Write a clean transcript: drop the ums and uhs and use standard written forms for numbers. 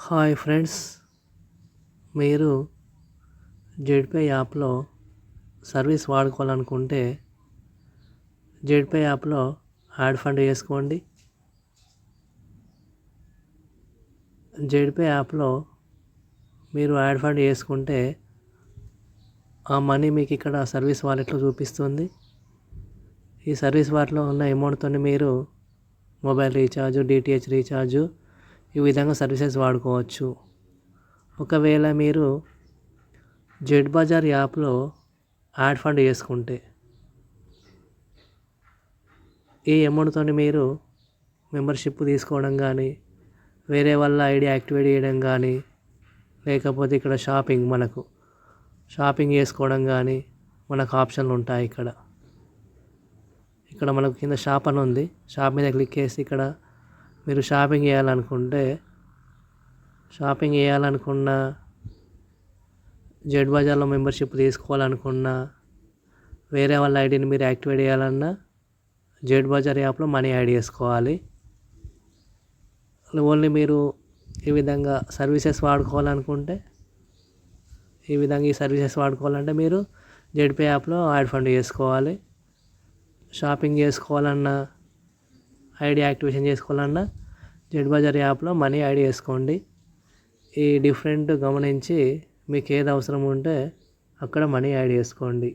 Hi friends, మీరు Zedpay యాప్లో service వాడుకోవాలనుకుంటే Zedpay యాప్లో యాడ్ ఫండ్ చేసుకోండి. జెడ్పే యాప్లో మీరు యాడ్ ఫండ్ చేసుకుంటే ఆ మనీ మీకు ఇక్కడ సర్వీస్ వాలెట్లో చూపిస్తుంది. ఈ సర్వీస్ వాలెట్లో ఉన్న అమౌంట్తో మీరు మొబైల్ రీఛార్జ్, డిటిహెచ్ రీఛార్జ్ ఈ విధంగా సర్వీసెస్ వాడుకోవచ్చు. ఒకవేళ మీరు జెడ్ బజార్ యాప్లో యాడ్ ఫండ్ చేసుకుంటే ఈ అమౌంట్తో మీరు మెంబర్షిప్ తీసుకోవడం కానీ, వేరే వాళ్ళ ఐడి యాక్టివేట్ చేయడం కానీ, లేకపోతే ఇక్కడ షాపింగ్ చేసుకోవడం కానీ మనకు ఆప్షన్లు ఉంటాయి. ఇక్కడ మనకు కింద షాప్ అని ఉంది. షాప్ మీద క్లిక్ చేసి ఇక్కడ మీరు షాపింగ్ చేయాలనుకున్న జెడ్ బజార్లో మెంబర్షిప్ తీసుకోవాలనుకున్న, వేరే వాళ్ళ ఐడిని మీరు యాక్టివేట్ చేయాలన్నా జెడ్ బజార్ యాప్లో మనీ యాడ్ చేసుకోవాలి. ఓన్లీ మీరు ఈ విధంగా సర్వీసెస్ వాడుకోవాలంటే మీరు జెడ్పే యాప్లో యాడ్ ఫండ్ చేసుకోవాలి. షాపింగ్ చేసుకోవాలన్నా, ఐడి యాక్టివేషన్ చేసుకోవాలన్నా జెడ్ బజార్ యాప్లో మనీ యాడ్ చేసుకోండి. ఈ డిఫరెంట్ గమనించి మీకు ఏది అవసరం ఉంటే అక్కడ మనీ యాడ్ చేసుకోండి.